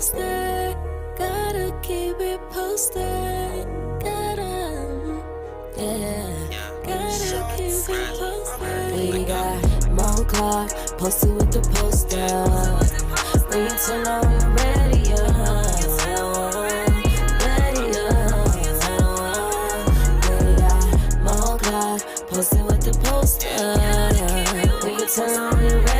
posted. Gotta keep it posted. Gotta keep it posted. We got Mo Clark posted with the poster. When you turn on your radio, we got Mo Clark posted with the poster. When you turn on your radio.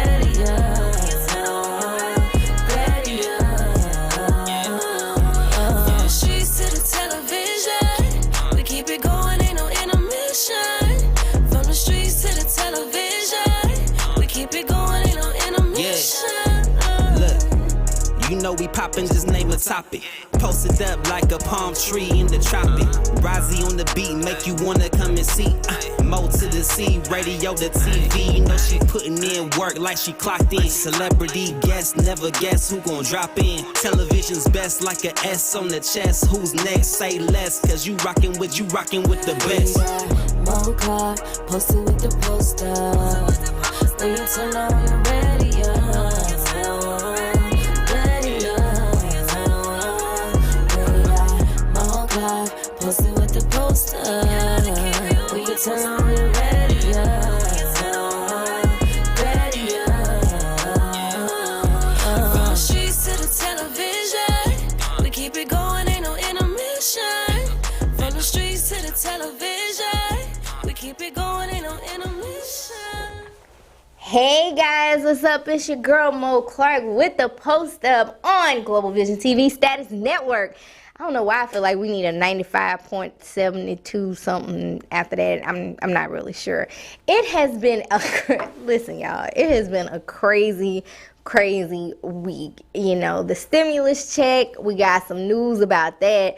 You know we poppin', just name a topic. Posted up like a palm tree in the tropic. Rozzy on the beat, make you wanna come and see. Mo to the C, radio to TV. You know she putting in work like she clocked in. Celebrity guest, never guess who gon' drop in. Television's best like a S on the chest. Who's next? Say less, cause you rockin' with the best. Mo Clark posted with the poster. When you turn on your radio. Posted with the poster. We can turn on your radio. From the streets to the television, we keep it going, ain't no intermission. From the streets to the television, we keep it going, ain't no intermission. Hey guys, what's up? It's your girl Mo Clark with the Post Up on Global Vision TV Status Network. I don't know why I feel like we need a 95.72 something after that. I'm not really sure. It has been listen, y'all. It has been a crazy week. You know, the stimulus check. We got some news about that.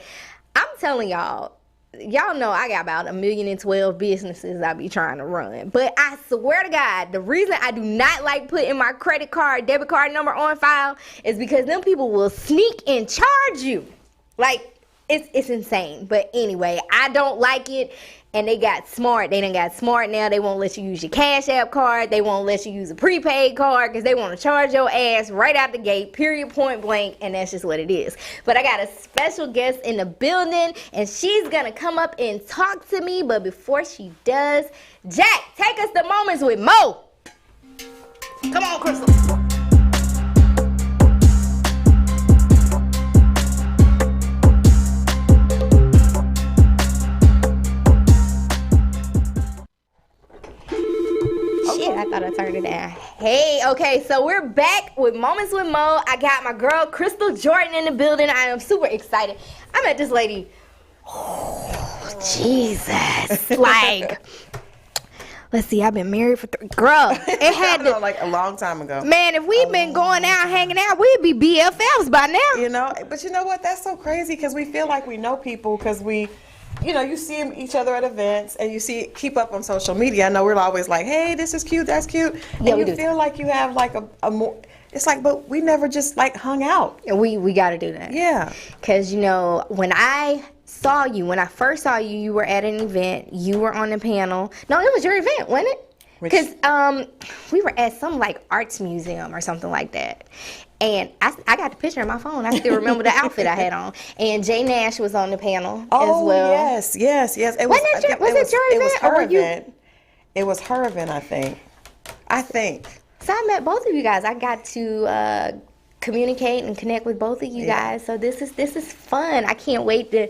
I'm telling y'all. Y'all know I got about 1,012 businesses I be trying to run. But I swear to God, the reason I do not like putting my credit card, debit card number on file is because them people will sneak and charge you. Like, it's insane. But anyway, I don't like it. And they got smart. They done got smart now. They won't let you use your Cash App card. They won't let you use a prepaid card because they want to charge your ass right out the gate, period, point blank. And that's just what it is. But I got a special guest in the building, and she's going to come up and talk to me. But before she does, Jack, take us to Moments with Mo. Come on, Crystal. I thought I turned it down. Hey, okay, so we're back with Moments with Mo. I got my girl Crystal Jordan in the building. I am super excited. I met this lady. Oh, Jesus. Like, let's see, I've been married for girl, it had to, like a long time ago. Man, if we'd been going out, hanging out, we'd be BFFs by now. You know, but you know what? That's so crazy because we feel like we know people because we, you know, you see each other at events and you keep up on social media. I know we're always like, hey, this is cute, that's cute. Yeah, and we you do. feel like you have like a more, it's like, but we never just like hung out. We got to do that. Yeah. Because, you know, when I first saw you, you were at an event. You were on the panel. No, it was your event, wasn't it? Because we were at some like arts museum or something like that. And I got the picture on my phone. I still remember the outfit I had on. And Jay Nash was on the panel as well. Yes. It was it your event? It was her event. It was her event, I think. So I met both of you guys. I got to communicate and connect with both of you guys. So this is fun. I can't wait to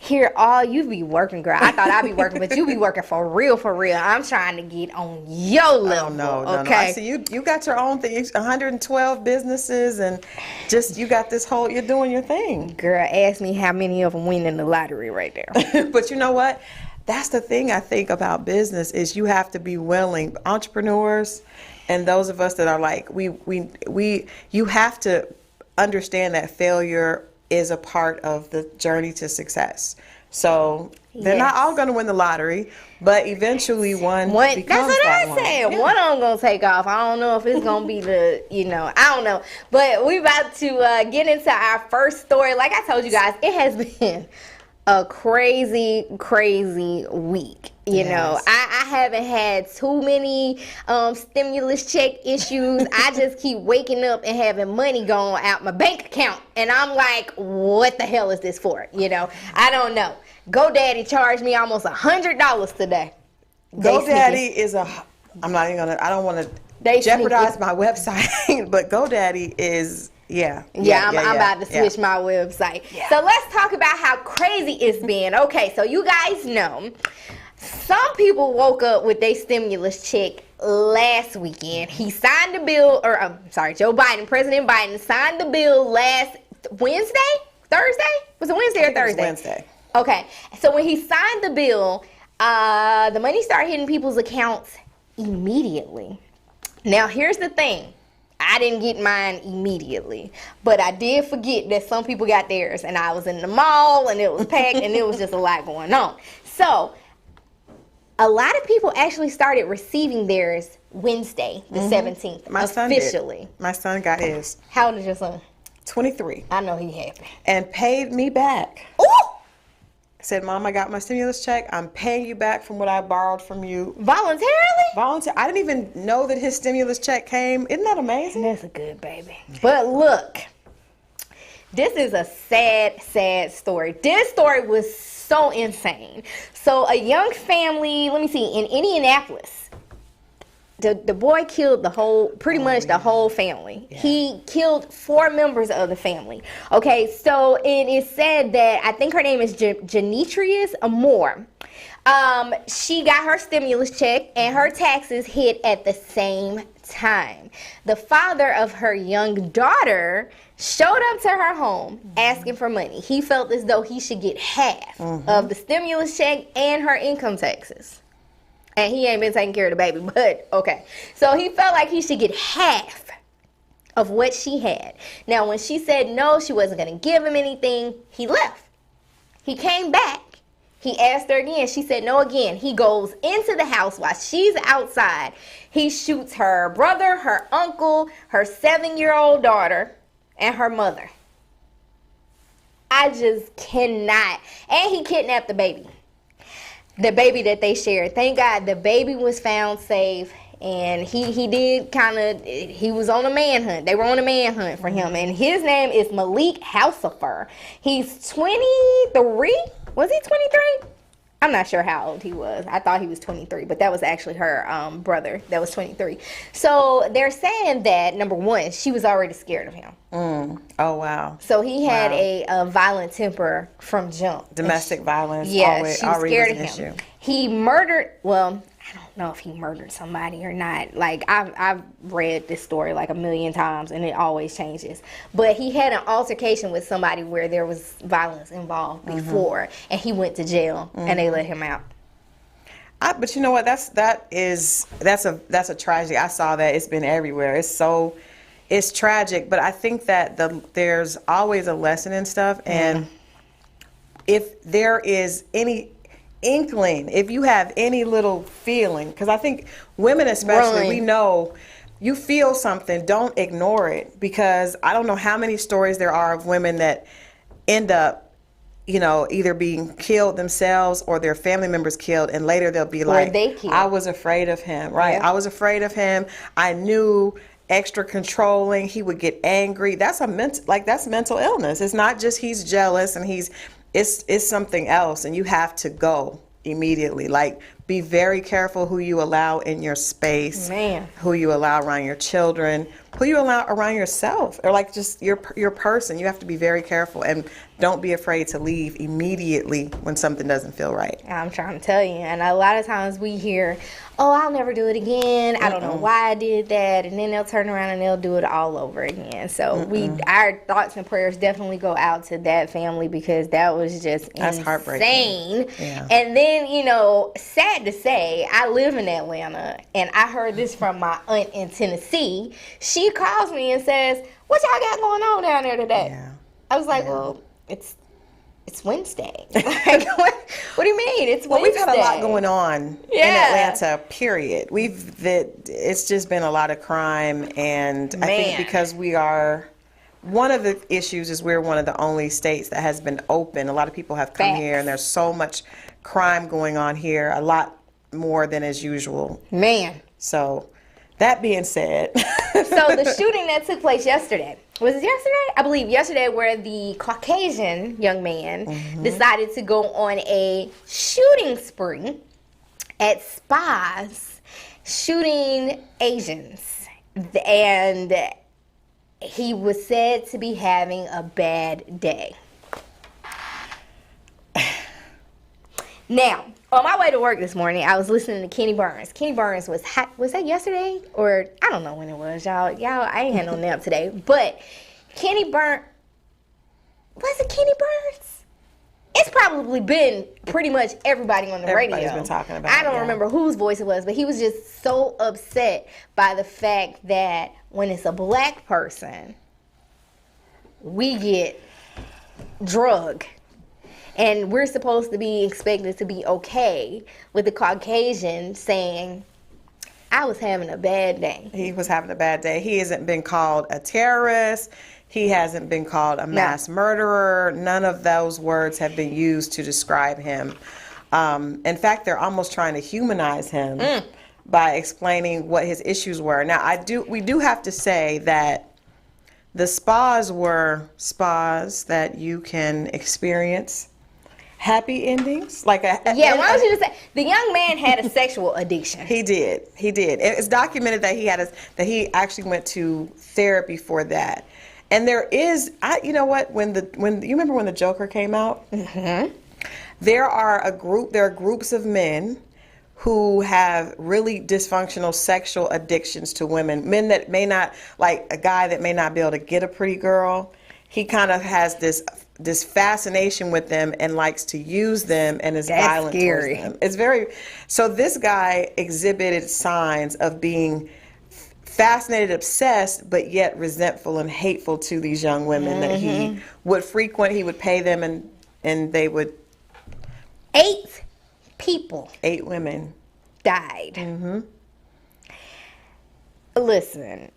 hear all you be working, girl. I thought I'd be working, but you be working for real. I'm trying to get on your level. No. Okay. I see you got your own thing. 112 businesses, and just you got this whole. You're doing your thing. Girl, ask me how many of them win in the lottery right there. But you know what? That's the thing I think about business is you have to be willing. Entrepreneurs, and those of us that are like you have to understand that failure is a part of the journey to success. So they're not all going to win the lottery, but eventually one becomes that's what that I one. said. Yeah. One of them going to take off. I don't know if it's going to be I don't know. But we about to get into our first story. Like I told you guys, it has been a crazy week. You know, Yes. I haven't had too many stimulus check issues. I just keep waking up and having money going out my bank account. And I'm like, what the hell is this for? You know, I don't know. GoDaddy charged me almost $100 today. They GoDaddy is I'm not even gonna, I don't want They to jeopardize sneaky. my website, but GoDaddy is, I'm about to switch my website. Yeah. So let's talk about how crazy it's been. Okay, so you guys know, some people woke up with their stimulus check last weekend. He signed the bill, Joe Biden, President Biden signed the bill last Wednesday? Thursday? Was it Wednesday or Thursday? Wednesday. Okay, so when he signed the bill, the money started hitting people's accounts immediately. Now, here's the thing. I didn't get mine immediately, but I did forget that some people got theirs, and I was in the mall, and it was packed, and it was just a lot going on. So, a lot of people actually started receiving theirs Wednesday, the 17th, My son did. officially. My son got his. How old is your son? 23. I know he happy. And paid me back. Ooh! Said, Mom, I got my stimulus check. I'm paying you back from what I borrowed from you. Voluntarily? Volunteer. I didn't even know that his stimulus check came. Isn't that amazing? That's a good baby. But look, this is a sad story. This story was so insane. So a young family, let me see, in Indianapolis, the boy killed pretty much the whole family. Yeah. He killed 4 members of the family. Okay, so it is said that, I think her name is Janitrius Moore. She got her stimulus check and her taxes hit at the same time. The father of her young daughter showed up to her home asking for money. He felt as though he should get half of the stimulus check and her income taxes. And he ain't been taking care of the baby, but okay. So he felt like he should get half of what she had. Now, when she said no, she wasn't going to give him anything, he left. He came back. He asked her again. She said no again. He goes into the house while she's outside. He shoots her brother, her uncle, her 7-year-old daughter, and her mother. I just cannot. And he kidnapped the baby. The baby that they shared. Thank God the baby was found safe. And he did he was on a manhunt. They were on a manhunt for him. And his name is Malik Housefer. He's 23. Was he 23? I'm not sure how old he was. I thought he was 23, but that was actually her brother that was 23. So they're saying that, number one, she was already scared of him. Oh, wow. So he had a violent temper from jump. Domestic violence. Yeah, always, she was scared of an him. issue. He murdered, well, I don't know if he murdered somebody or not. Like, I've read this story like a million times, and it always changes. But he had an altercation with somebody where there was violence involved before, and he went to jail, and they let him out. But you know what? That's a tragedy. I saw that. It's been everywhere. It's tragic. But I think that there's always a lesson in stuff, and if there is any inkling, if you have any little feeling, because I think women especially, we know you feel something, don't ignore it, because I don't know how many stories there are of women that end up, either being killed themselves or their family members killed, and later they'll be like, I was afraid of him, right? Yeah. I was afraid of him. I knew, extra controlling, he would get angry. That's mental illness. It's not just he's jealous and it's something else, and you have to go immediately. Like, be very careful who you allow in your space, who you allow around your children, who you allow around yourself, or like just your person. You have to be very careful, and don't be afraid to leave immediately when something doesn't feel right. I'm trying to tell you, and a lot of times we hear, oh, I'll never do it again. I don't know why I did that. And then they'll turn around and they'll do it all over again. So our thoughts and prayers definitely go out to that family, because that was just insane. Heartbreaking. Yeah. And then, sad to say, I live in Atlanta, and I heard this from my aunt in Tennessee. She calls me and says, what y'all got going on down there today? Yeah. I was like, well, it's Wednesday. Like, what do you mean? It's Wednesday. Well, we've had a lot going on in Atlanta, period. It's just been a lot of crime, and I think because we are one of the issues is we're one of the only states that has been open. A lot of people have come here, and there's so much crime going on here, a lot more than as usual. Man. So, that being said. So the shooting that took place yesterday, was it yesterday? I believe yesterday, where the Caucasian young man decided to go on a shooting spree at spas, shooting Asians. And he was said to be having a bad day. Now, on my way to work this morning, I was listening to Kenny Burns. Kenny Burns was that yesterday? Or I don't know when it was, y'all. I ain't had no nap today. But Kenny Burns, was it Kenny Burns? It's probably been pretty much everybody on the radio. Everybody's been talking about it. I don't remember whose voice it was, but he was just so upset by the fact that when it's a black person, we get drugged. And we're supposed to be expected to be okay with the Caucasian saying, I was having a bad day. He was having a bad day. He hasn't been called a terrorist. He hasn't been called a mass murderer. None of those words have been used to describe him. In fact, they're almost trying to humanize him by explaining what his issues were. Now, we do have to say that the spas were spas that you can experience happy endings. Why don't you just say, the young man had a sexual addiction. He did. It's documented that he actually went to therapy for that. And there is, you know what? When you remember when the Joker came out, there are groups of men who have really dysfunctional sexual addictions to women. Men that may not, like a guy that may not be able to get a pretty girl. He kind of has this fascination with them and likes to use them and is violent towards them. It's very, so this guy exhibited signs of being fascinated, obsessed, but yet resentful and hateful to these young women that he would frequent. He would pay them and they would. 8 people. 8 women. Died. Listen.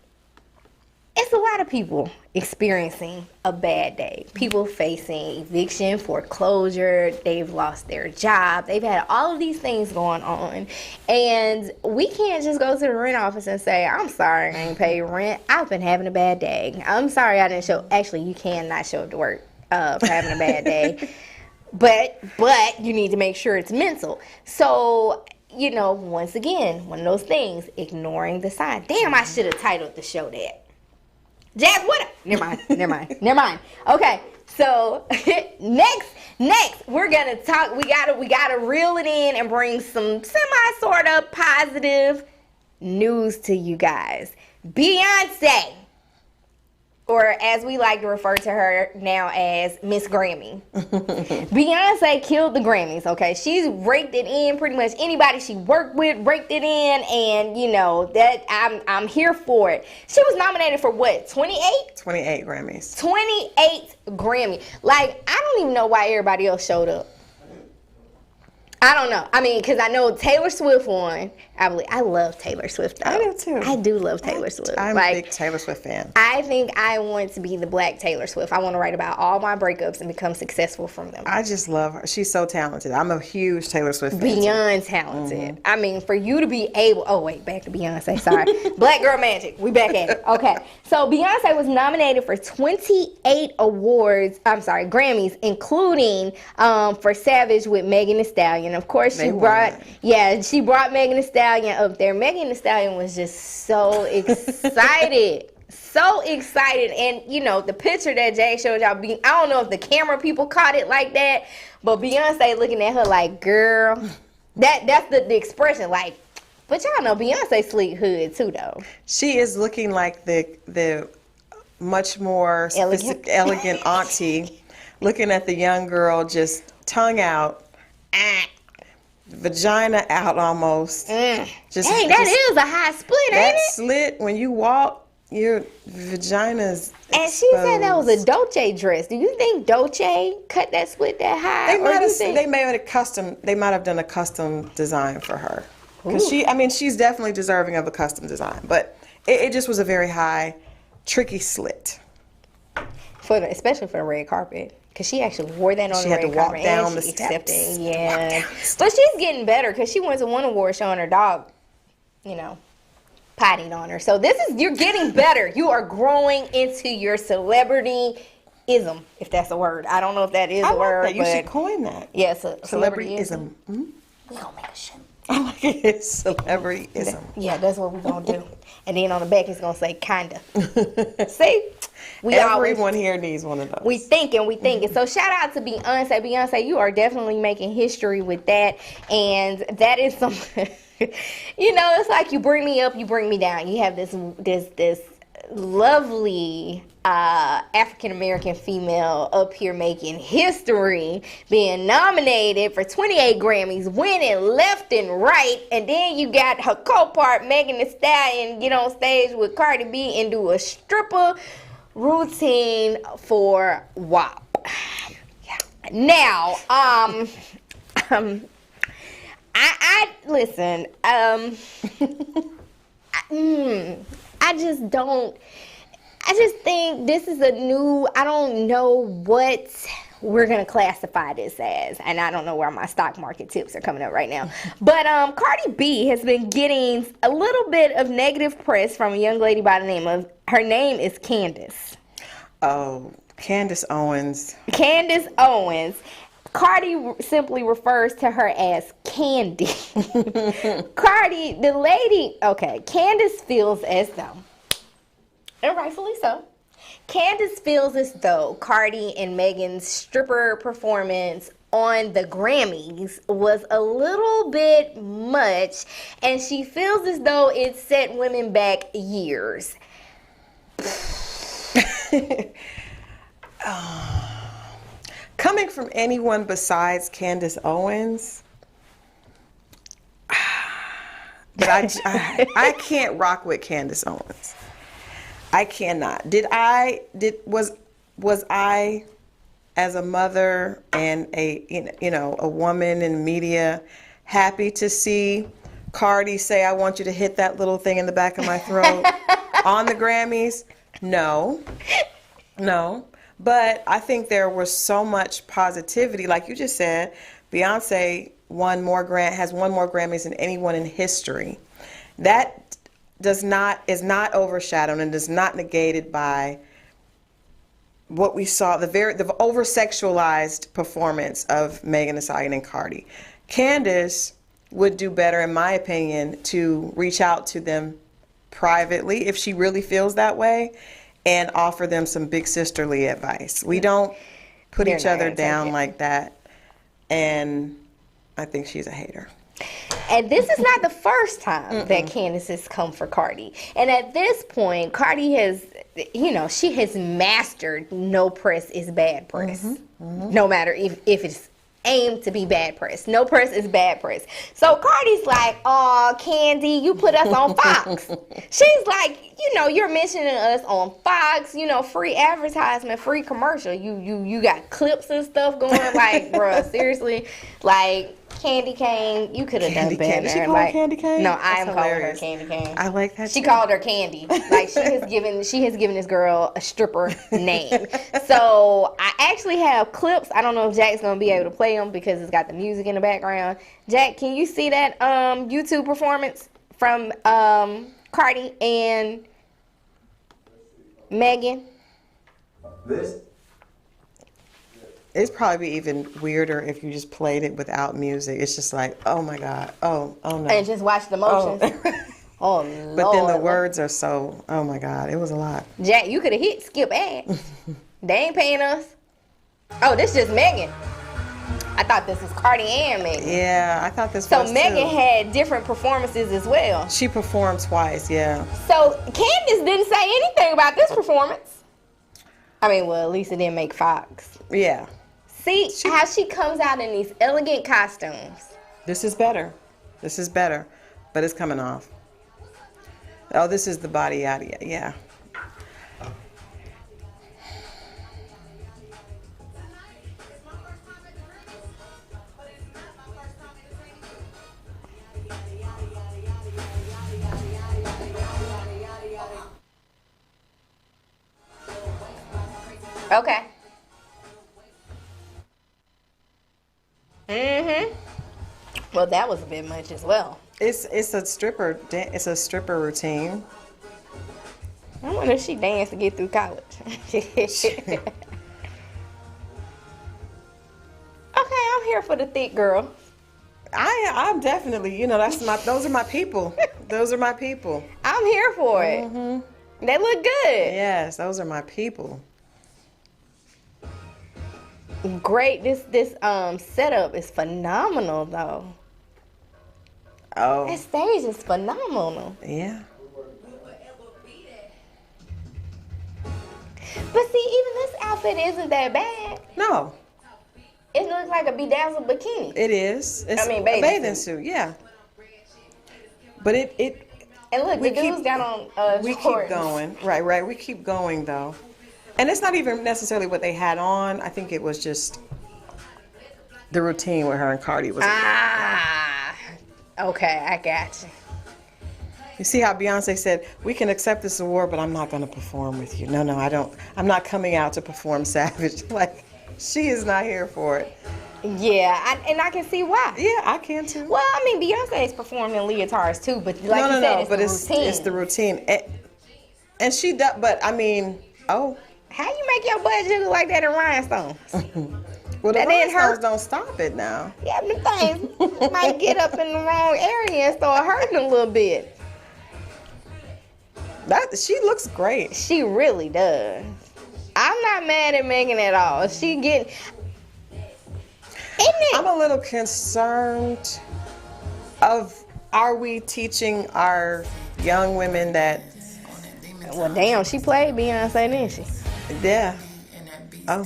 It's a lot of people experiencing a bad day. People facing eviction, foreclosure, they've lost their job. They've had all of these things going on. And we can't just go to the rent office and say, I'm sorry I ain't paid rent. I've been having a bad day. I'm sorry I didn't show. Actually, you cannot show up to work for having a bad day. But you need to make sure it's mental. So, once again, one of those things, ignoring the sign. Damn, I should have titled the show that. Jazz, what up? Never mind. Okay, so next, we're gonna talk. We gotta reel it in and bring some sort of positive news to you guys. Beyonce, or as we like to refer to her now as Miss Grammy. Beyonce killed the Grammys, okay? She's raked it in. Pretty much anybody she worked with raked it in, and that I'm here for it. She was nominated for what, 28? 28 Grammys. 28 Grammy. Like, I don't even know why everybody else showed up. I don't know. I mean, because I know Taylor Swift won. I love Taylor Swift, though. I do, too. I do love Taylor Swift. I'm a big Taylor Swift fan. I think I want to be the black Taylor Swift. I want to write about all my breakups and become successful from them. I just love her. She's so talented. I'm a huge Taylor Swift fan. Beyond talented. I mean, for you to be able... Oh, wait. Back to Beyonce. Sorry. Black Girl Magic. We back at it. Okay. So, Beyonce was nominated for 28 awards. I'm sorry, Grammys, including for Savage with Megan Thee Stallion. Of course, she brought Megan Thee Stallion up there. Megan Thee Stallion was just so excited. So excited. And, the picture that Jay showed y'all, I don't know if the camera people caught it like that, but Beyonce looking at her like, girl, that's the expression, like, but y'all know Beyonce sleek hood too, though. She is looking like the much more elegant auntie, looking at the young girl just tongue out, vagina out almost. That is a high split, ain't it? That slit, when you walk, your vagina's exposed. And she said that was a Dolce dress. Do you think Dolce cut that split that high? They might have done a custom design for her. Because she's definitely deserving of a custom design. But it just was a very high, tricky slit. especially for the red carpet. Because she actually wore that on She the had red to walk carpet. down and the she steps. accepted. Yeah. Walk down the steps. But she's getting better because she went to one award show and her dog, you know, potted on her. So you're getting better. You are growing into your celebrity-ism, if that's a word. I don't know if that is a word. That. You but should coin that. yeah, Celebrityism. We gonna make a shit. I like it. Celebrityism. Yeah, that's what we're gonna do. And then on the back it's gonna say kinda. See? Everyone here needs one of those. We thinking. So shout out to Beyonce. Beyonce, you are definitely making history with that. And that is something, you know, it's like you bring me up, you bring me down. You have this lovely African-American female up here making history, being nominated for 28 Grammys, winning left and right, and then you got her co-part Megan Thee Stallion get on stage with Cardi B and do a stripper routine for WAP. Yeah. Now, I listen. I just think this is a new, I don't know what we're going to classify this as. And I don't know where my stock market tips are coming up right now. But Cardi B has been getting a little bit of negative press from a young lady by the name of, her name is Candace. Oh, Candace Owens. Candace Owens. Cardi simply refers to her as Candy. Cardi, the lady, okay, Candace feels as though, and rightfully so, Candace feels as though Cardi and Megan's stripper performance on the Grammys was a little bit much, and she feels as though it set women back years. Coming from anyone besides Candace Owens, but I can't rock with Candace Owens. I cannot. Was I as a mother and a woman in media happy to see Cardi say, "I want you to hit that little thing in the back of my throat" on the Grammys? No. But I think there was so much positivity, like you just said. Beyonce has won more Grammys than anyone in history. That is not overshadowed and is not negated by what we saw, the over-sexualized performance of Megan Thee Stallion and Cardi. Candace would do better, in my opinion, to reach out to them privately if she really feels that way, and offer them some big sisterly advice. We don't put each other down like that, and I think she's a hater. And this is not the first time that Candace has come for Cardi. And at this point, Cardi has, she has mastered no press is bad press. No matter if it's aimed to be bad press. No press is bad press. So Cardi's like, "Oh, Candy, you put us on Fox." She's like, you're mentioning us on Fox, free advertisement, free commercial. You got clips and stuff going, like, bruh, seriously. Like, Candy Cane, you could have done better. She called her Candy Cane? No, That's I am calling her hilarious. Candy Cane. I like that. She too. called her Candy. Like, she has given this girl a stripper name. So I actually have clips. I don't know if Jack's gonna be able to play them because it's got the music in the background. Jack, can you see that YouTube performance from Cardi and Megan? This? It'd probably be even weirder if you just played it without music. It's just like, oh my God, oh no. And just watch the motions. Oh Lord. But then the words are so, oh my God, it was a lot. Jack, you could have hit skip ads. They ain't paying us. Oh, this just Megan. I thought this was Cardi and Megan. Yeah, I thought this So was Megan too. had different performances as well. She performed twice, yeah. So Candace didn't say anything about this performance. I mean, well, at least it didn't make Fox. Yeah. See how she comes out in these elegant costumes. This is better. But it's coming off. Oh, this is the body yada, yeah. Okay. Mm-hmm. Well, that was a bit much as well. It's a stripper routine. I wonder if she danced to get through college. Okay, I'm here for the thick girl. I'm definitely, those are my people. Those are my people. I'm here for it. Mm-hmm. They look good. Yes, those are my people. Great. This setup is phenomenal though. Oh. That stage is phenomenal. Yeah. But see, even this outfit isn't that bad. No, It looks like a bedazzled bikini. it is. It's a bathing bathing suit. suit. Yeah. But it And look, we the dude's keep- got on we shorts. keep going. Right. We keep going though. And it's not even necessarily what they had on. I think it was just the routine with her and Cardi was. Ah, okay, I got you. You see how Beyonce said, "We can accept this award, but I'm not going to perform with you." No, I don't. I'm not coming out to perform Savage. Like, she is not here for it. Yeah, and I can see why. Yeah, I can too. Well, I mean, Beyonce's performed in leotards too, but like you said, No, it's but the it's routine. the routine. And she does, but I mean, oh. How you make your budget look like that in rhinestones? Well, the That didn't rhinestones hurt. don't stop it now. Yeah, them things might get up in the wrong area and start hurting a little bit. She looks great. She really does. I'm not mad at Megan at all. She getting. Isn't it? I'm a little concerned are we teaching our young women that, Well, damn, she played Beyonce, didn't she? yeah. Oh.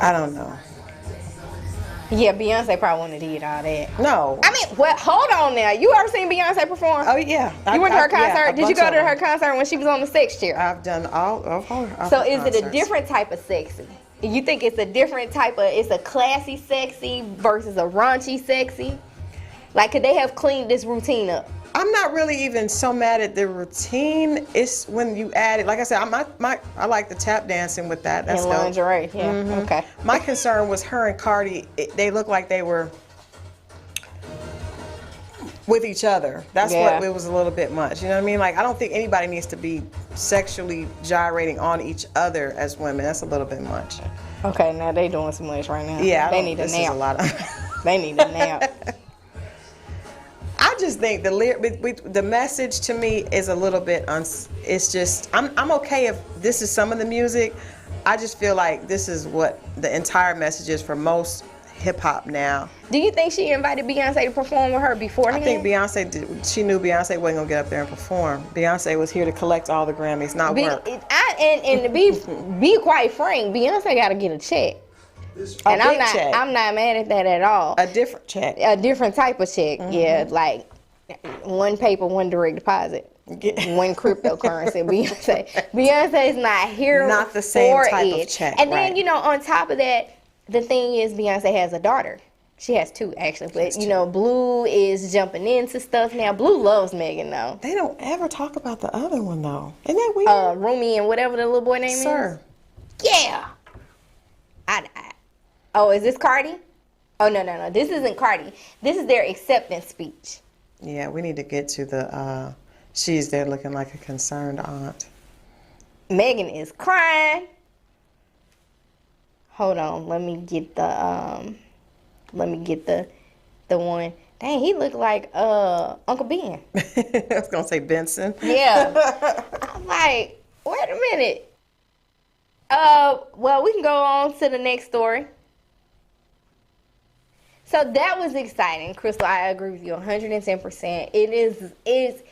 I don't know. Yeah, Beyonce probably wouldn't have did all that. No. I mean, well, hold on now. You ever seen Beyonce perform? Oh, yeah. You went to her yeah, concert? a Did you bunch go of to her them. concert when she was on the sex chair? I've done all of her. So is it a concerts. different type of sexy? You think it's a different type of, it's a classy sexy versus a raunchy sexy? Like, could they have cleaned this routine up? I'm not really even so mad at the routine. It's when you add it. Like I said, I like the tap dancing with that. That's In dope. lingerie, yeah, okay. My concern was her and Cardi. They looked like they were with each other. That's Yeah. what it was a little bit much. You know what I mean? Like, I don't think anybody needs to be sexually gyrating on each other as women. That's a little bit much. Okay, now they doing so much right now. Yeah, They need a this is nap. a lot of. They need a nap. I just think the message to me is a little bit it's just I'm okay if this is some of the music. I just feel like this is what the entire message is for most hip hop now. Do you think she invited Beyonce to perform with her beforehand? I think Beyonce did. She knew Beyonce wasn't gonna get up there and perform. Beyonce was here to collect all the Grammys, not work. And to be quite frank, Beyonce got to get a check. And big check. I'm not mad at that at all. A different check. A different type of check, yeah, like one paper, one direct deposit, one cryptocurrency. Beyonce's not here Not the same for type it. of check, And then right. on top of that, the thing is Beyonce has a daughter. She has two actually, but Blue is jumping into stuff now. Blue loves Megan though. They don't ever talk about the other one though. Isn't that weird? Rumi and whatever the little boy name Sir. is. Yeah. Oh, is this Cardi? Oh no. This isn't Cardi. This is their acceptance speech. Yeah, we need to get to the she's there looking like a concerned aunt. Megan is crying. Hold on, let me get the one. Dang, he looked like Uncle Ben. I was gonna say Benson. Yeah. I'm like, wait a minute. Well, we can go on to the next story. So that was exciting, Crystal. I agree with you 110%. It's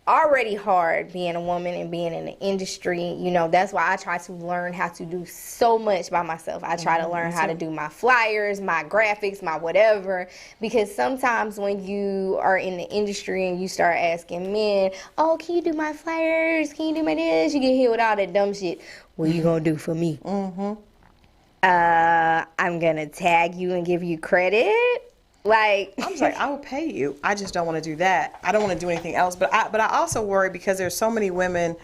already hard being a woman and being in the industry. That's why I try to learn how to do so much by myself. I try to learn how to do my flyers, my graphics, my whatever. Because sometimes when you are in the industry and you start asking men, oh, can you do my flyers? Can you do my this? You get hit with all that dumb shit. What you gonna do for me? I'm gonna tag you and give you credit. Like, I was like, I will pay you. I just don't want to do that. I don't want to do anything else. But I also worry because there's so many women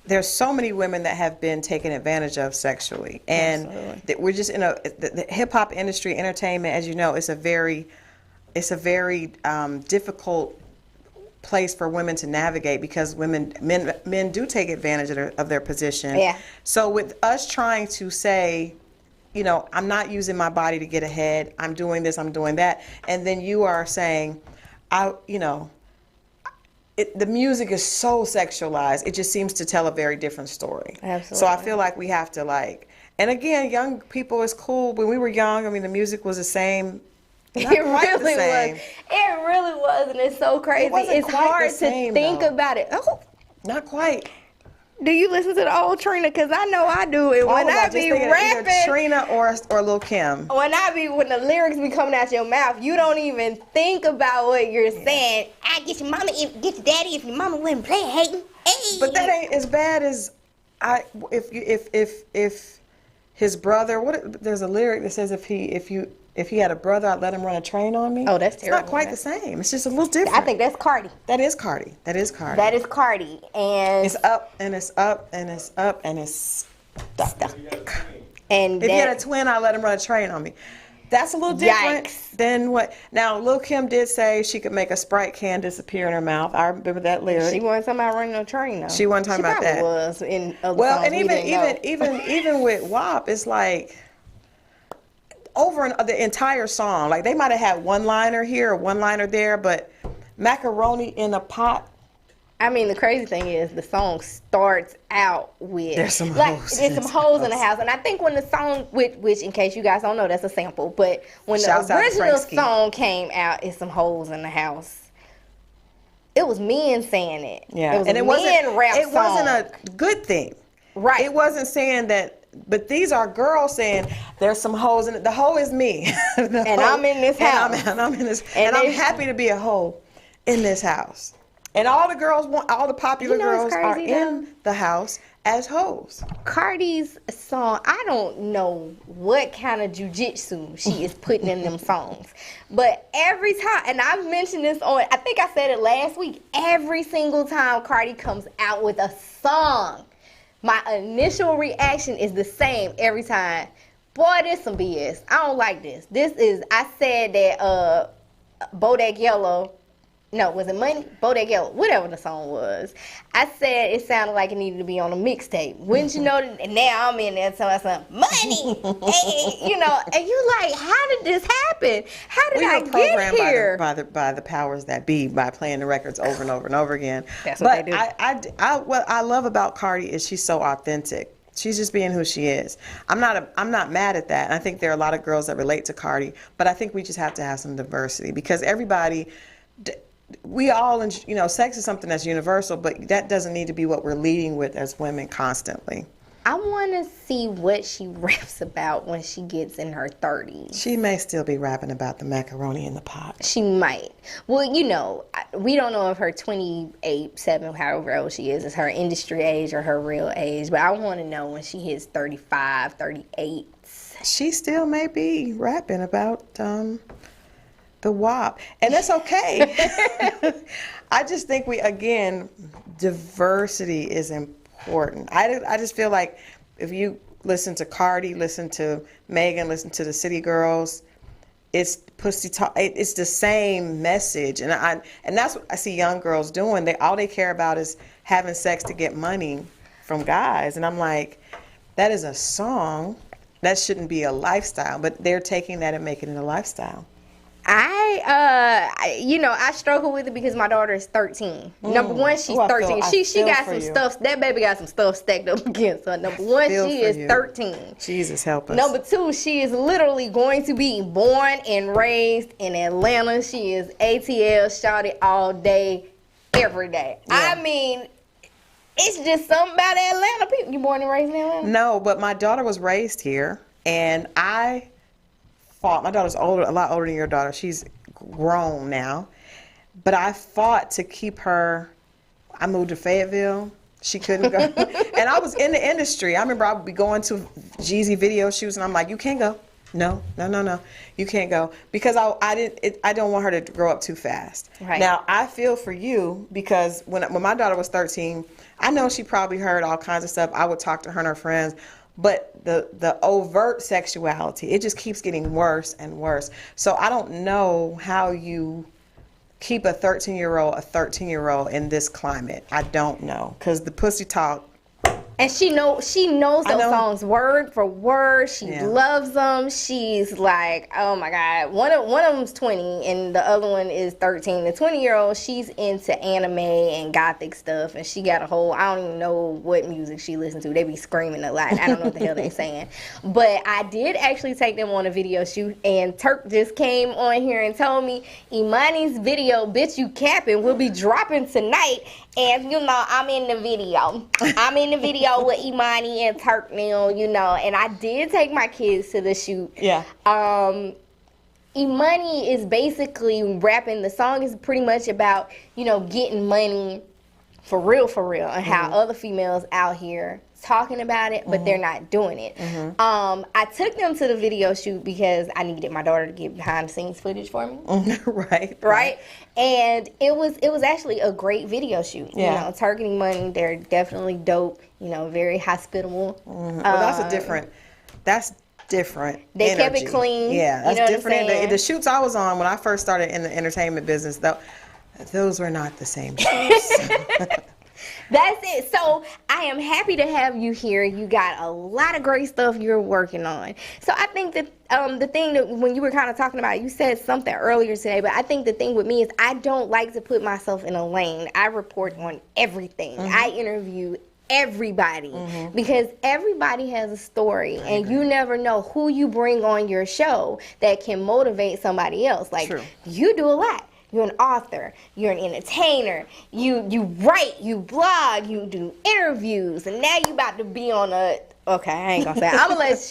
that have been taken advantage of sexually, and we're just in the hip hop industry, entertainment, as you know, it's a very difficult place for women to navigate because men do take advantage of their position. Yeah. So with us trying to say, you know, I'm not using my body to get ahead, I'm doing this, I'm doing that, and then you are saying, the music is so sexualized, it just seems to tell a very different story. Absolutely. So I feel like we have to and again, young people is cool. When we were young, I mean, the music was the same. Not it quite really the same. was. It really was, and it's so crazy. wasn't It's quite the hard same, to think though. about it. Oh, Not quite. do you listen to the old Trina? Because I know I do. And when I be rapping, either Trina or Lil Kim. when the lyrics be coming out your mouth, you don't even think about what you're saying. I get your mama, get your daddy if your mama wouldn't play hating. Hey. But that ain't as bad as if his brother. There's a lyric that says if he had a brother, I'd let him run a train on me. Oh, that's terrible. It's not quite the same. It's just a little different. I think that's Cardi. That is Cardi. That is Cardi. That is Cardi, and It's up and it's up and it's up and it's stuck. and If you had a that, twin, I'd let him run a train on me. That's a little different Yikes. than what. Now, Lil Kim did say she could make a Sprite can disappear in her mouth. I remember that lyric. she wasn't talking about running no train though. She wasn't talking about probably that. Was in other Well, songs and we didn't know. even with WAP, it's like over the entire song. Like they might have had one liner here or one liner there, but macaroni in a pot. I mean, the crazy thing is the song starts out with There's some like hoes there's in some the hoes in the house. house, and I think when the song, which in case you guys don't know, that's a sample. But when Shouts the out to original Franksky. song came out, it's some hoes in the house. It was men saying it. Yeah, it was and a it wasn't. men rap It wasn't song. a good thing. Right. It wasn't saying that. But these are girls saying there's some hoes in it. The hoe is me. And I'm in this house. And I'm in this. And And I'm they- happy to be a hoe in this house. And all the girls all the popular You know what's girls are crazy, in the house as hoes. Cardi's song, I don't know what kind of jujitsu she is putting in them songs. But every time, and I've mentioned this I think I said it last week, every single time Cardi comes out with a song, my initial reaction is the same every time. Boy, this some BS. I don't like this. I said that Bodak Yellow, no, was it Money? Bodak Yellow, whatever the song was. I said it sounded like it needed to be on a mixtape. Wouldn't you know that? And now I'm in there telling something, money, hey, and you like, how did this happen? How did We I were programmed get here? by the powers that be by playing the records over and over and over again. That's what they do. What I love about Cardi is she's so authentic. She's just being who she is. I'm not mad at that. I think there are a lot of girls that relate to Cardi, but I think we just have to have some diversity because everybody. We all, sex is something that's universal, but that doesn't need to be what we're leading with as women constantly. I want to see what she raps about when she gets in her 30s. She may still be rapping about the macaroni in the pot. She might. Well, we don't know if her 28, 7, however old she is her industry age or her real age, but I want to know when she hits 35, 38. She still may be rapping about the WAP, and that's okay. I just think diversity is important. I just feel like if you listen to Cardi, listen to Megan, listen to the City Girls, it's pussy talk. It's the same message, and that's what I see young girls doing. All they care about is having sex to get money from guys, and I'm like, that is a song. That shouldn't be a lifestyle, but they're taking that and making it a lifestyle. I struggle with it because my daughter is 13. Number one, she's 13. She got some stuff. That baby got some stuff stacked up against her. Number one, she is 13. Jesus help us. Number two, she is literally going to be born and raised in Atlanta. She is ATL shawty all day, every day. Yeah. I mean, it's just something about Atlanta people. You born and raised in Atlanta? No, but my daughter was raised here, and I fought. My daughter's a lot older than your daughter. She's grown now, but I fought to keep her. I moved to Fayetteville. She couldn't go, and I was in the industry. I remember I would be going to Jeezy video shoots, and I'm like, "You can't go. No. You can't go because I don't want her to grow up too fast. Right. Now I feel for you because when my daughter was 13, I know she probably heard all kinds of stuff. I would talk to her and her friends, but the overt sexuality, it just keeps getting worse and worse. So I don't know how you keep a 13-year-old in this climate. I don't know because the pussy talk. And she knows those songs word for word. She loves them. She's like, oh my God. One of them's 20 and the other one is 13. The 20-year-old, she's into anime and gothic stuff, and she got a whole, I don't even know what music she listens to. They be screaming a lot. I don't know what the hell they saying. But I did actually take them on a video shoot, and Turk just came on here and told me Imani's video, Bitch You Capping, will be dropping tonight. And, you know, I'm in the video. I'm in the video with Imani and Turk now, you know. And I did take my kids to the shoot. Yeah. Imani is basically rapping. The song is pretty much about, you know, getting money for real, and how other females out here talking about it, but they're not doing it. I took them to the video shoot because I needed my daughter to get behind the scenes footage for me. Right. And it was actually a great video shoot. You know, Turk and Money, they're definitely dope. You know, very hospitable. Well, that's different. They energy. kept it clean. Yeah, that's you know different. The shoots I was on when I first started in the entertainment business, though, those were not the same shoots. That's it. So I am happy to have you here. You got a lot of great stuff you're working on. So I think that the thing that when you were kind of talking about, you said something earlier today, but I think the thing with me is I don't like to put myself in a lane. I report on everything. I interview everybody because everybody has a story, and you never know who you bring on your show that can motivate somebody else. Like, you do a lot. You're an author, you're an entertainer, you write, you blog, you do interviews, and now you about to be on okay, I ain't gonna say it. I'm gonna let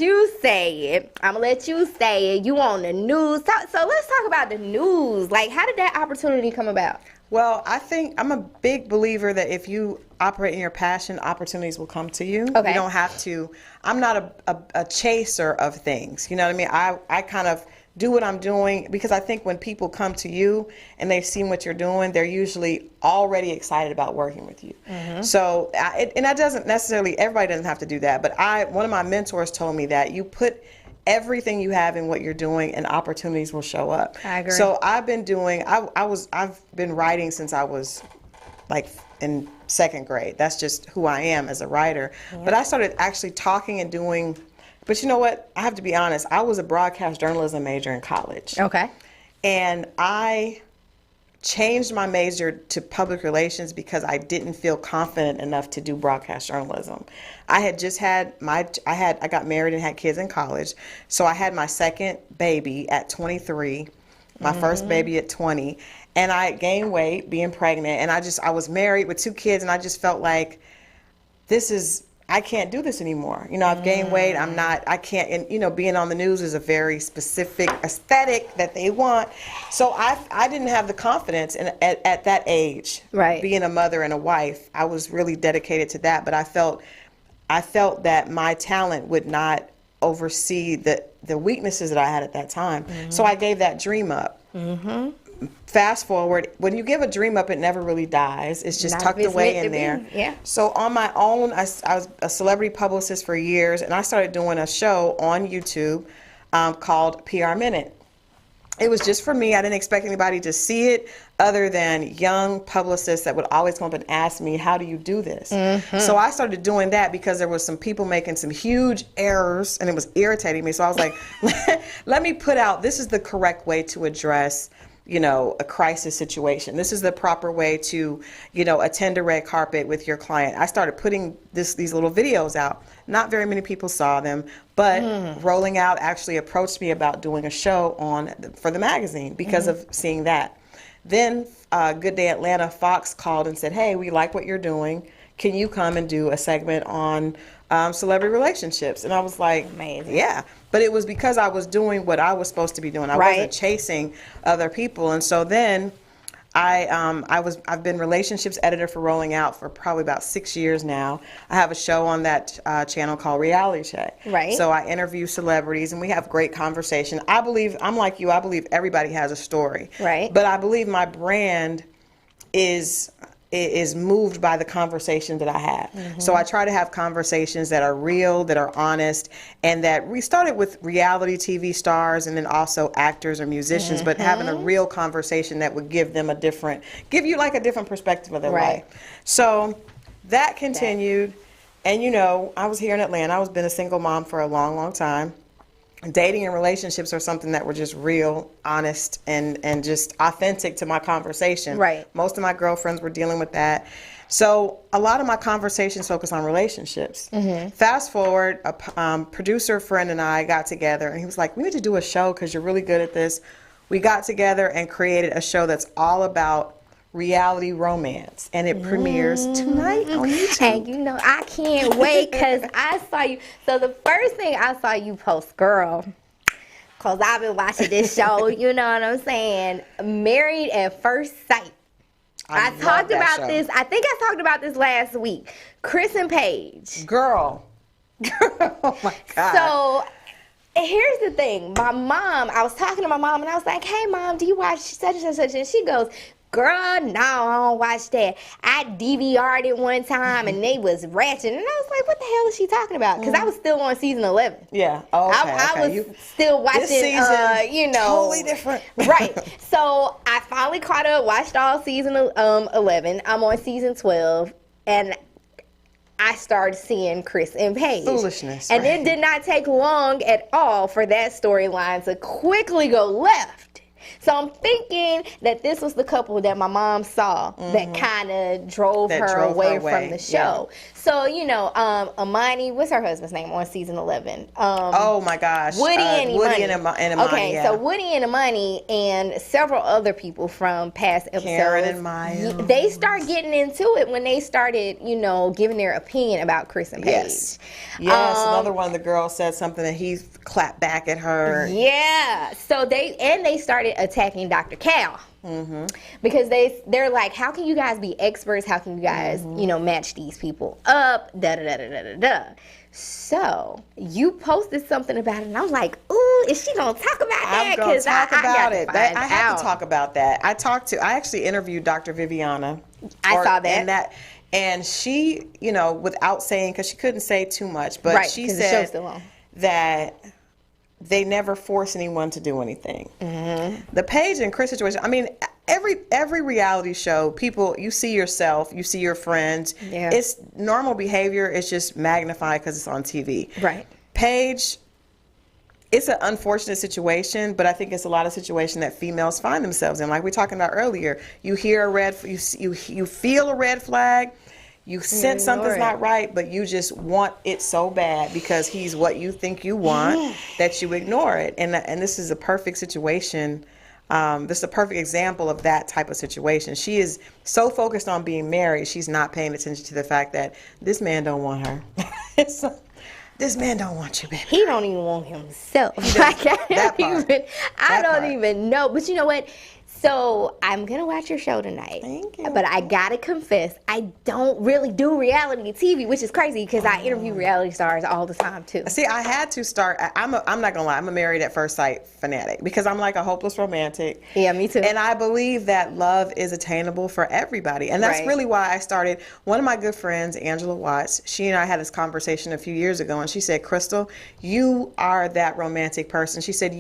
you say it. You on the news. So let's talk about the news. Like, how did that opportunity come about? Well, I think I'm a big believer that if you operate in your passion, opportunities will come to you. Okay. You don't have to. I'm not a chaser of things. You know what I mean? I kind of do what I'm doing because I think when people come to you and they've seen what you're doing, they're usually already excited about working with you. So, and that doesn't necessarily, everybody doesn't have to do that, but one of my mentors told me that you put everything you have in what you're doing and opportunities will show up. I agree. So I've been doing, I've been writing since I was like in second grade. That's just who I am as a writer. But I started actually talking and doing. But you know what? I have to be honest. I was a broadcast journalism major in college. Okay. And I changed my major to public relations because I didn't feel confident enough to do broadcast journalism. I had just had I got married and had kids in college. So I had my second baby at 23, my first baby at 20. And I gained weight being pregnant. And I was married with 2 kids. And I just felt like I can't do this anymore. You know, I've gained weight. I can't, and you know, being on the news is a very specific aesthetic that they want. So I didn't have the confidence at that age. Right. Being a mother and a wife, I was really dedicated to that. But I felt that my talent would not oversee the weaknesses that I had at that time. So I gave that dream up. Fast forward, when you give a dream up, it never really dies. It's just tucked away in there. Yeah. So on my own, I was a celebrity publicist for years, and I started doing a show on YouTube called PR Minute. It was just for me. I didn't expect anybody to see it other than young publicists that would always come up and ask me, how do you do this? So I started doing that because there was some people making some huge errors, and it was irritating me. So I was like, let me put out, this is the correct way to address, you know, a crisis situation. This is the proper way to, you know, attend a red carpet with your client. I started putting these little videos out. Not very many people saw them, but Rolling Out actually approached me about doing a show for the magazine because of seeing that. Then Good Day Atlanta, Fox called and said, hey, we like what you're doing. Can you come and do a segment on celebrity relationships? And I was like, amazing. Yeah. But it was because I was doing what I was supposed to be doing. I wasn't chasing other people. And so then I've been relationships editor for Rolling Out for probably about 6 years now. I have a show on that channel called Reality Check. Right. So I interview celebrities and we have great conversation. I'm like you, I believe everybody has a story. Right. But I believe my brand is moved by the conversation that I have. Mm-hmm. So I try to have conversations that are real, that are honest, and that we started with reality TV stars and then also actors or musicians, but having a real conversation that would give you like a different perspective of their Right. life. So that continued. And I was here in Atlanta. I was been a single mom for a long, long time. Dating and relationships are something that were just real, honest, and just authentic to my conversation. Right. Most of my girlfriends were dealing with that. So a lot of my conversations focus on relationships. Fast forward, a producer friend and I got together, and he was like, we need to do a show because you're really good at this. We got together and created a show that's all about reality romance, and it premieres tonight on YouTube. And I can't wait because I saw you. So the first thing I saw you post, girl, because I've been watching this show, you know what I'm saying? Married at First Sight. I talked about this. I think I talked about this last week. Chris and Paige. Girl. Oh my God. So here's the thing. I was talking to my mom and I was like, hey mom, do you watch such and such? And she goes, girl, no, I don't watch that. I DVR'd it one time and they was ratchet. And I was like, what the hell is she talking about? Because I was still on season 11. Yeah. Oh, okay. I was still watching, this season, totally different. Right. So I finally caught up, watched all season 11. I'm on season 12. And I started seeing Chris and Paige. Foolishness. And right. it did not take long at all for that storyline to quickly go left. So I'm thinking that this was the couple that my mom saw that kind of drove her away from the show. Yeah. So, Amani, what's her husband's name on season 11? Oh my gosh. Woody and Imani. And Imani. Okay, yeah. So Woody and Imani and several other people from past episodes. Karen and Maya. They start getting into it when they started, giving their opinion about Chris and Paige. Yes. Another one of the girls said something and he clapped back at her. Yeah. So they started attacking Dr. Cal. Because they're like, how can you guys be experts? How can you guys, match these people up? So you posted something about it, and I'm like, ooh, is she gonna talk about that? I'm gonna talk about it. I have out. to talk about that. I actually interviewed Dr. Viviana. I saw that. And she, without saying, because she couldn't say too much, but right, she the said show's still on. That they never force anyone to do anything. The Paige and Chris situation, I mean, every reality show, people, you see yourself, you see your friends. Yeah. It's normal behavior. It's just magnified because it's on TV. Right. Paige, it's an unfortunate situation, but I think it's a lot of situation that females find themselves in. Like we were talking about earlier, you hear you feel a red flag. You sense something's not right, but you just want it so bad because he's what you think you want that you ignore it. And this is a perfect situation. This is a perfect example of that type of situation. She is so focused on being married, she's not paying attention to the fact that this man don't want her. This man don't want you, baby. He don't even want himself. I don't even know. But you know what? So I'm going to watch your show tonight. Thank you. But I got to confess, I don't really do reality TV, which is crazy because I interview reality stars all the time too. See, I had to start. I'm not going to lie. I'm a Married at First Sight fanatic because I'm like a hopeless romantic. Yeah, me too. And I believe that love is attainable for everybody. And that's really why I started. One of my good friends, Angela Watts, she and I had this conversation a few years ago, and she said, Crystal, you are that romantic person. She said,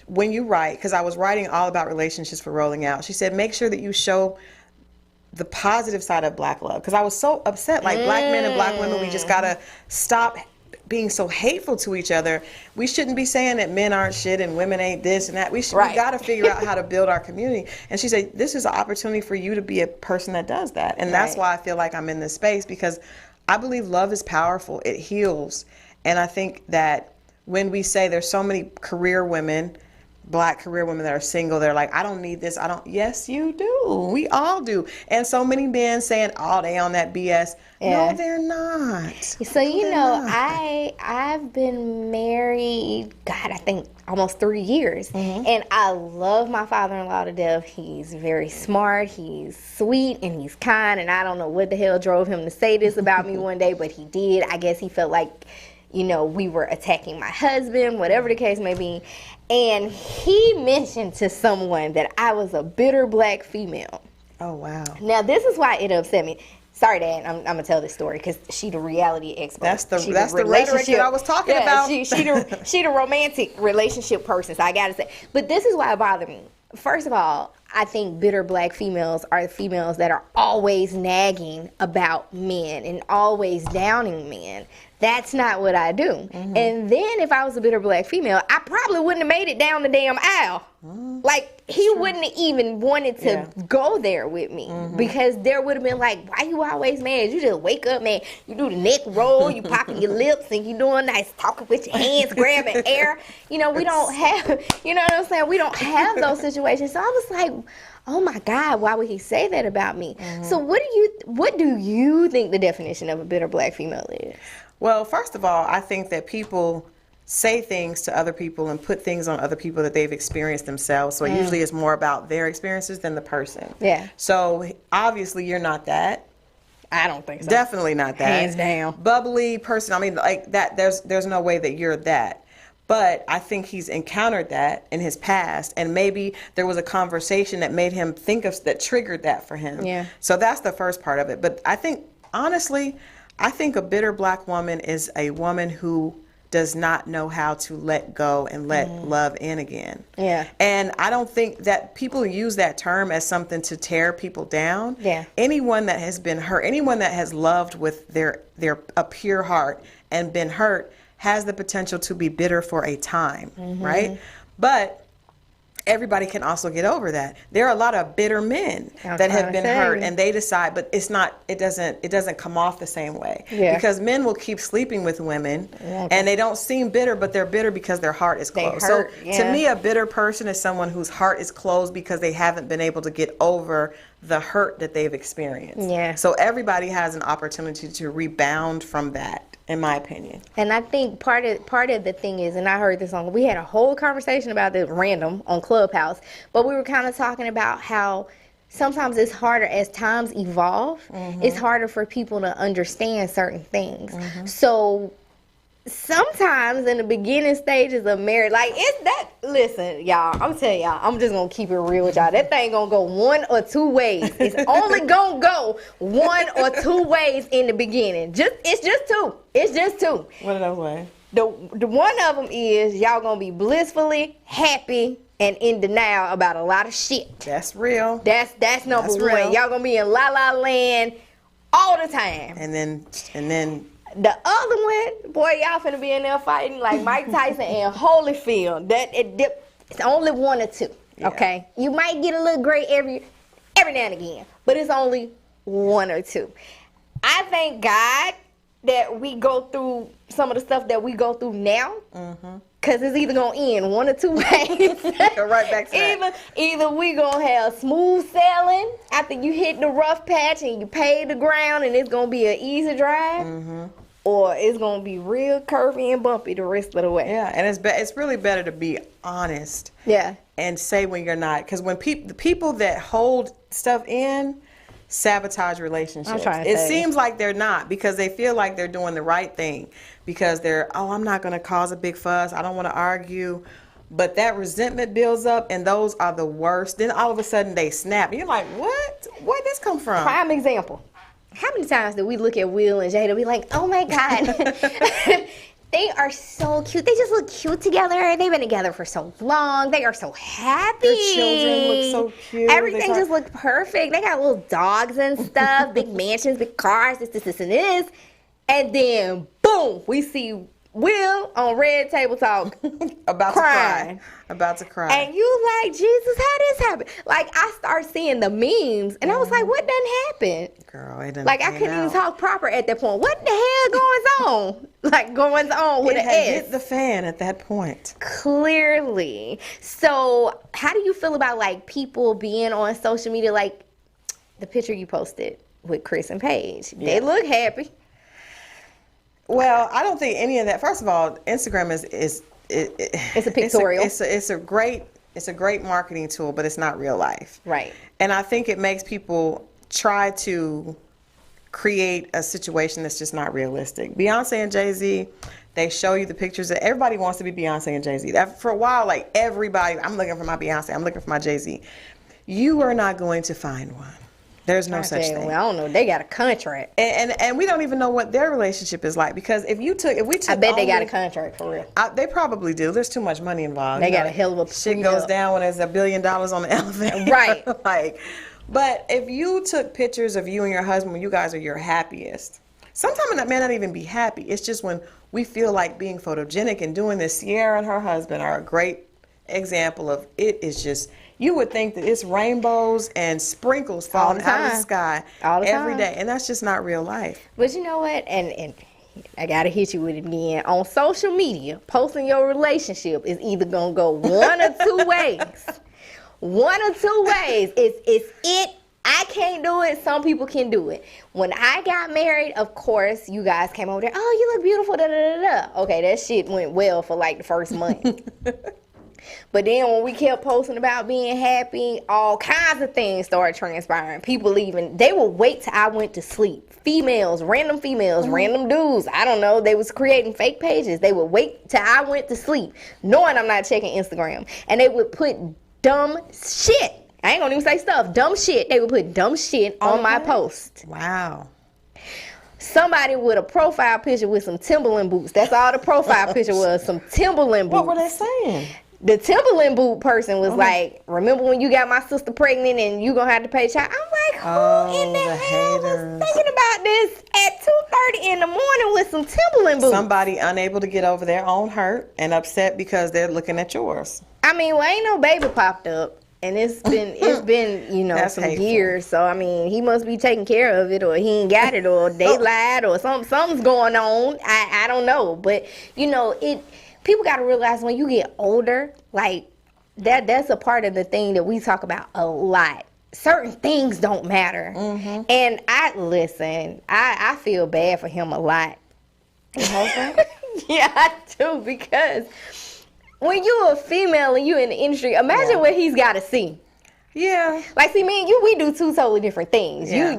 when you write, because I was writing all about relationships for Rolling Out, she said, make sure that you show the positive side of black love. Because I was so upset, like black men and black women, we just got to stop being so hateful to each other. We shouldn't be saying that men aren't shit and women ain't this and that. We got to figure out how to build our community. And she said, this is an opportunity for you to be a person that does that. And that's why I feel like I'm in this space, because I believe love is powerful. It heals. And I think that when we say there's so many career women Black career women that are single, they're like, I don't need this. Yes, you do. We all do. And so many men saying, oh, they on that BS. Yeah. No, they're not. So, I've been married, God, I think almost 3 years. And I love my father-in-law to death. He's very smart, he's sweet, and he's kind. And I don't know what the hell drove him to say this about me one day, but he did. I guess he felt like, we were attacking my husband, whatever the case may be. And he mentioned to someone that I was a bitter Black female. Oh, wow. Now, this is why it upset me. Sorry, Dad, I'm gonna tell this story because she the reality expert. That's the rhetoric that I was talking about. She the romantic relationship person. So I gotta say, but this is why it bothered me. First of all, I think bitter Black females are the females that are always nagging about men and always downing men. That's not what I do. And then if I was a bitter Black female, I probably wouldn't have made it down the damn aisle. Like, he wouldn't have even wanted to go there with me because there would have been like, why you always mad? You just wake up, man. You do the neck roll, you popping your lips, and you doing nice talking with your hands, grabbing air. We don't have, you know what I'm saying? We don't have those situations. So I was like, oh my God, why would he say that about me? So what do you think the definition of a bitter Black female is? Well, first of all, I think that people say things to other people and put things on other people that they've experienced themselves. So it usually is more about their experiences than the person. Yeah. So obviously you're not that. I don't think so. Definitely not that. Hands down. Bubbly person. I mean, like that. There's no way that you're that. But I think he's encountered that in his past, and maybe there was a conversation that made him think of that triggered that for him. Yeah. So that's the first part of it. But I think, honestly, I think a bitter Black woman is a woman who does not know how to let go and let love in again. Yeah. And I don't think that people use that term as something to tear people down. Yeah. Anyone that has been hurt, anyone that has loved with a pure heart and been hurt has the potential to be bitter for a time, right? But everybody can also get over that. There are a lot of bitter men that have been hurt, and they decide, but it doesn't come off the same way. Yeah. Because men will keep sleeping with women, and they don't seem bitter, but they're bitter because their heart is closed. So to me, a bitter person is someone whose heart is closed because they haven't been able to get over the hurt that they've experienced. Yeah. So everybody has an opportunity to rebound from that, in my opinion. And I think part of the thing is, and I heard this we had a whole conversation about this random on Clubhouse, but we were kind of talking about how sometimes it's harder as times evolve. It's harder for people to understand certain things. So sometimes in the beginning stages of marriage, like listen, y'all, I'm telling y'all, I'm just gonna keep it real with y'all. That thing gonna go one or two ways. It's only gonna go one or two ways in the beginning. It's just two. What are those ways? The one of them is y'all gonna be blissfully happy and in denial about a lot of shit. That's real. That's number one. Real. Y'all gonna be in la la land all the time. And then The other one, boy, y'all finna be in there fighting like Mike Tyson and Holyfield. It's only one or two, okay? You might get a little gray every now and again, but it's only one or two. I thank God that we go through some of the stuff that we go through now, because it's either gonna end one or two ways. Go right back to that. Either we gonna have smooth sailing after you hit the rough patch and you pay the ground and it's gonna be an easy drive, or it's gonna be real curvy and bumpy the rest of the way. Yeah, and it's really better to be honest. Yeah. And say when you're not, because when the people that hold stuff in sabotage relationships. It seems like they're not, because they feel like they're doing the right thing, because I'm not going to cause a big fuss. I don't want to argue. But that resentment builds up, and those are the worst. Then all of a sudden they snap. You're like, what? Where'd this come from? Prime example. How many times did we look at Will and Jada and be like, oh my God, they are so cute. They just look cute together. They've been together for so long. They are so happy. Their children look so cute. Everything just looked perfect. They got little dogs and stuff, big mansions, big cars, this, and this. And then, boom, we see Will on Red Table Talk About crying. to cry. About to cry. And you like, Jesus, how this happened? Like, I start seeing the memes, and I was like, what done happened? Girl, it done Like, I came couldn't even out. talk proper at that point. What the hell going on? Like, going on with It an had S. hit the fan at that point. Clearly. So, how do you feel about, like, people being on social media, like the picture you posted with Chris and Paige? They look happy. Well, I don't think any of that. First of all, Instagram is It's a pictorial. It's a great marketing tool, but it's not real life. Right. And I think it makes people try to create a situation that's just not realistic. Beyonce and Jay-Z, they show you the pictures that everybody wants to be Beyonce and Jay-Z. That for a while, like everybody, I'm looking for my Beyonce, I'm looking for my Jay-Z. You are not going to find one. There's no such thing. Well, I don't know. They got a contract. And we don't even know what their relationship is like, because if we took I bet they got a contract for real. they probably do. There's too much money involved. They You got know, a hell of a shit prenup. goes down when there's $1 billion on the elephant. Right. Like, but if you took pictures of you and your husband when you guys are your happiest, sometimes that may not even be happy. It's just when we feel like being photogenic and doing this. Sierra and her husband are a great example of it. Is just, you would think that it's rainbows and sprinkles falling out of the sky every day, and that's just not real life. But you know what? And I gotta hit you with it again. On social media, posting your relationship is either gonna go one or two ways. One or two ways. It's it. I can't do it. Some people can do it. When I got married, of course, you guys came over there. Oh, you look beautiful. Da da da da. Okay, that shit went well for like the first month. But then when we kept posting about being happy, all kinds of things started transpiring. People even, they would wait till I went to sleep. Females, random dudes, I don't know, they was creating fake pages. They would wait till I went to sleep, knowing I'm not checking Instagram. And they would put dumb shit. I ain't gonna even say stuff. Dumb shit. They would put dumb shit on my post. Wow. Somebody with a profile picture with some Timberland boots. That's all the profile picture was, some Timberland boots. What were they saying? The Timberland boot person was like, remember when you got my sister pregnant and you gonna have to pay child? I'm like, who in the hell haters. was thinking about this at 2:30 in the morning with some Timberland boots? Somebody unable to get over their own hurt and upset because they're looking at yours. I mean, well, ain't no baby popped up. And it's been, you know, That's some hateful. years. So, I mean, he must be taking care of it, or he ain't got it, or they lied, or something's going on. I don't know. But, you know, people got to realize when you get older, like, that's a part of the thing that we talk about a lot. Certain things don't matter. Mm-hmm. And I feel bad for him a lot. Yeah, I do, because when you're a female and you're in the industry, imagine what he's got to see. Yeah. Like, see, me and you, we do two totally different things. Yeah.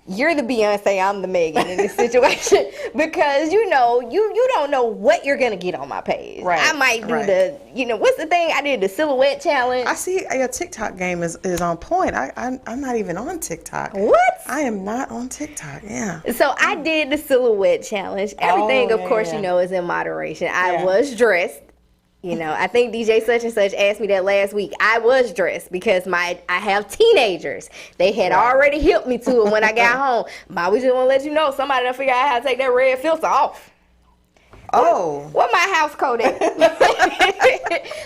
You're the Beyonce, I'm the Megan in this situation, because you know you don't know what you're gonna get on my page. Right. I might do what's the thing I did, the silhouette challenge. I see your TikTok game is on point. I'm not even on TikTok. What? I am not on TikTok. Yeah. So I did the silhouette challenge. Everything, of course, yeah. you know, is in moderation. I Yeah. was dressed. You know, I think DJ such and such asked me that last week. I was dressed because I have teenagers. They had already helped me to it when I got home. But we just want to let you know, somebody done figure out how to take that red filter off. Oh. What my house code at?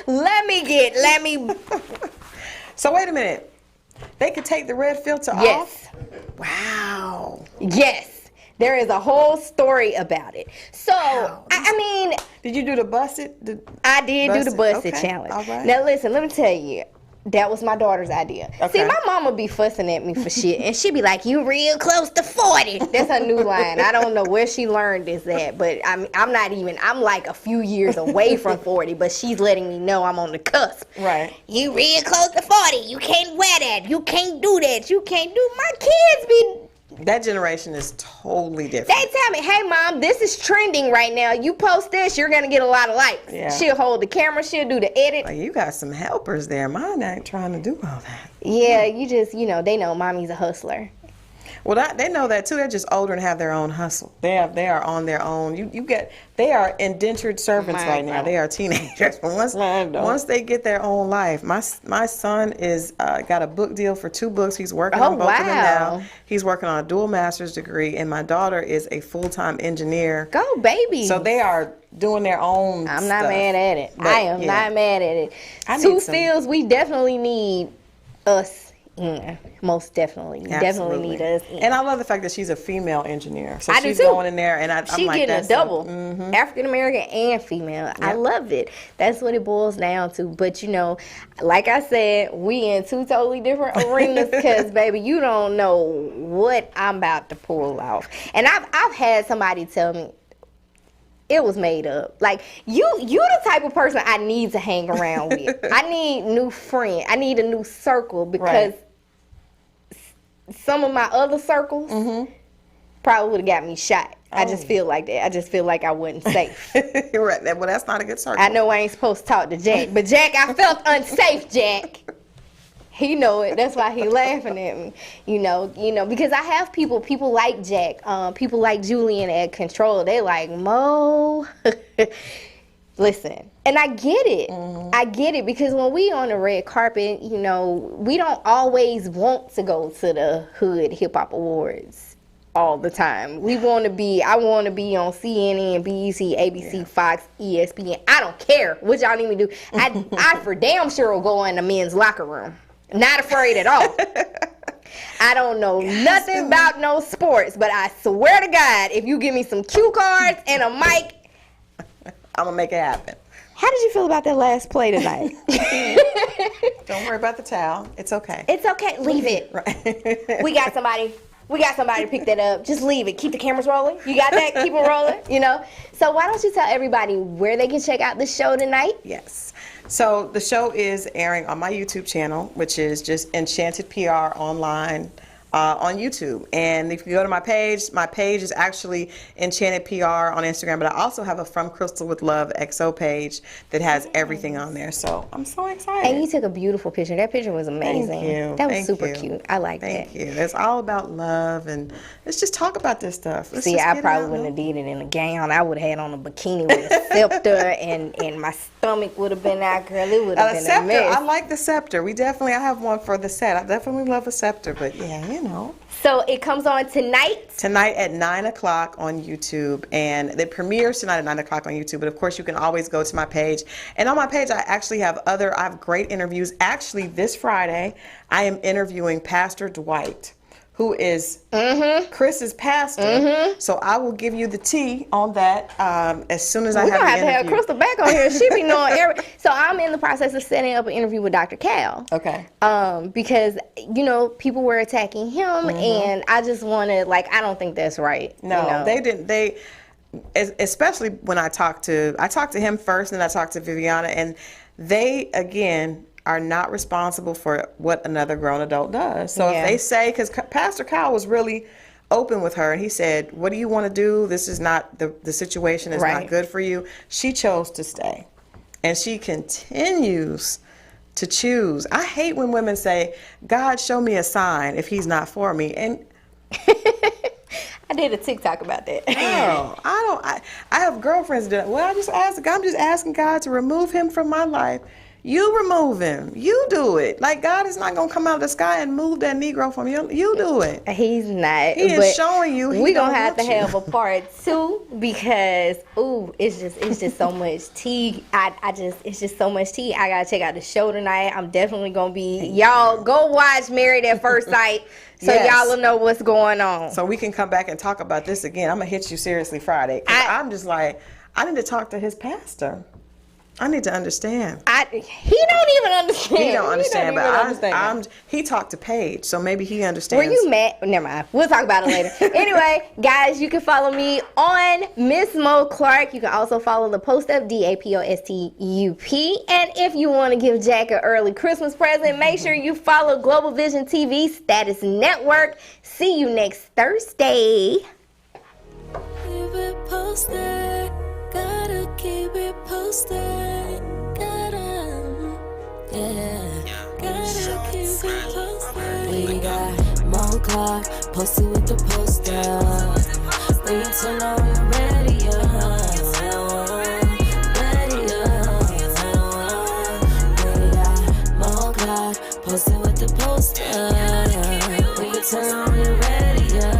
Let me. So wait a minute. They could take the red filter Yes. off? Wow. Yes. There is a whole story about it. So, I mean, Did you do the busted? I did do the busted Okay. challenge. All right. Now listen, let me tell you, that was my daughter's idea. Okay. See, my mama be fussing at me for shit, and she be like, "You real close to 40." That's her new line. I don't know where she learned this at, but I'm like a few years away from 40, but she's letting me know I'm on the cusp. Right. You real close to 40. You can't wear that. You can't do that. You can't do. My kids be. That generation is totally different. They tell me, "Hey, Mom, this is trending right now. You post this, you're going to get a lot of likes." Yeah. She'll hold the camera. She'll do the edit. Like, you got some helpers there. Mine ain't trying to do all that. Yeah, you just, they know Mommy's a hustler. Well, they know that too. They're just older and have their own hustle. They are on their own. They are indentured servants right now. They are teenagers. But once they get their own life, my son is got a book deal for 2 books. He's working on both of them now. He's working on a dual master's degree, and my daughter is a full-time engineer. Go baby. So they are doing their own I'm stuff. not mad at it. But, I am not mad at it. I Two need some- Steels, we definitely need us. Most definitely. We definitely need us. And I love the fact that she's a female engineer. So I do she's too. going in there, and I'm She like, getting a that's double, mm-hmm. African American and female. I love it. That's what it boils down to. But you know, like I said, we in 2 totally different arenas because baby, you don't know what I'm about to pull off. And I've had somebody tell me it was made up. Like you the type of person I need to hang around with. I need new friends. I need a new circle because some of my other circles probably would have got me shot. I just feel like that. I just feel like I wasn't safe. Right. Well, that's not a good circle. I know I ain't supposed to talk to Jack, but Jack, I felt unsafe, Jack. He know it. That's why he laughing at me. You know, because I have people like Jack, people like Julian at Control. They like, Mo, listen. And I get it. I get it because when we on the red carpet, you know, we don't always want to go to the Hood Hip Hop Awards all the time. I want to be on CNN, BET, ABC, Fox, ESPN. I don't care what y'all need me to do. I for damn sure will go in the men's locker room. Not afraid at all. I don't know nothing about no sports, but I swear to God, if you give me some cue cards and a mic, I'm going to make it happen. How did you feel about that last play tonight? Don't worry about the towel. It's okay. It's okay. Leave it. Right. We got somebody to pick that up. Just leave it. Keep the cameras rolling. You got that? Keep them rolling, you know? So why don't you tell everybody where they can check out the show tonight? Yes. So the show is airing on my YouTube channel, which is just Enchanted PR Online on YouTube. And if you go to my page is actually Enchanted PR on Instagram, but I also have a From Crystal with Love XO page that has everything on there. So I'm so excited. And you took a beautiful picture. That picture was amazing. Thank you. That was Thank super you. cute. I like that. Thank you. It's all about love, and let's just talk about this stuff. Let's See, just I get it probably out. wouldn't have did it in a gown. I would have had on a bikini with a scepter, and my stomach would have been out, girl. It would have been scepter. a mess. I like the scepter. I have one for the set. I definitely love a scepter, but yeah, you know. So it comes on tonight? Tonight at 9 o'clock on YouTube, and it premieres tonight at 9 o'clock on YouTube. But of course, you can always go to my page. And on my page, I actually have I have great interviews. Actually, this Friday, I am interviewing Pastor Dwight, who is Chris's pastor. So I will give you the tea on that as soon as I have the interview. We're going to have to have Crystal back on here. She be knowing So I'm in the process of setting up an interview with Dr. Cal. Okay. Because, you know, people were attacking him, and I just want to, I don't think that's right. No, you know? they didn't. Especially when I talked to him first, and then I talked to Viviana, and they, again, are not responsible for what another grown adult does. So if they say, because Pastor Kyle was really open with her, and he said, what do you want to do? This is not, the situation is not good for you. She chose to stay. And she continues to choose. I hate when women say, God, show me a sign if he's not for me. And I did a TikTok about that. no, I have girlfriends that, well, I'm just asking God to remove him from my life. You remove him. You do it. God is not going to come out of the sky and move that Negro from you. You do it. He's not. He is showing you he We're going don't to have to want you. have a part 2 because, it's just so much tea. It's just so much tea. I got to check out the show tonight. I'm definitely going to be, y'all go watch Married at First Sight so y'all will know what's going on. So we can come back and talk about this again. I'm going to hit you seriously Friday. I'm just like, I need to talk to his pastor. I need to understand. He don't even understand. He don't understand, He don't even understand. He talked to Paige, so maybe he understands. Were you mad? Never mind. We'll talk about it later. Anyway, guys, you can follow me on Miss Mo Clark. You can also follow the Post Up, DaPostup. And if you want to give Jack an early Christmas present, make sure you follow Global Vision TV Status Network. See you next Thursday. Keep it posted, gotta keep it posted, gotta keep it posted. We got more o'clock, posted with the post up. When you turn on your radio, posted with the post up. When you turn on your radio,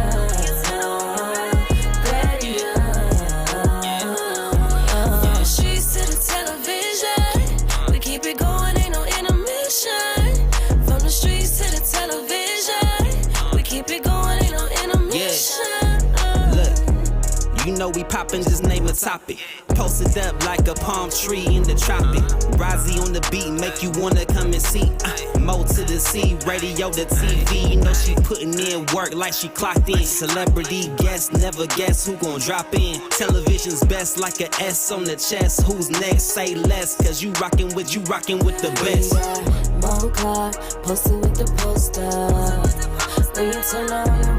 from the streets to the television, we keep it going, ain't no intermission. From the streets to the television, we keep it going, ain't no intermission. You know we poppin', just name a topic. Posted up like a palm tree in the tropic. Rozzy on the beat, make you wanna come and see. Mo to the C, radio to TV. You know she putting in work like she clocked in. Celebrity guest, never guess who gon' drop in. Television's best like a S on the chest. Who's next? Say less, cause you rockin' with the best. Mo clock, posted with the post up. When you turn on your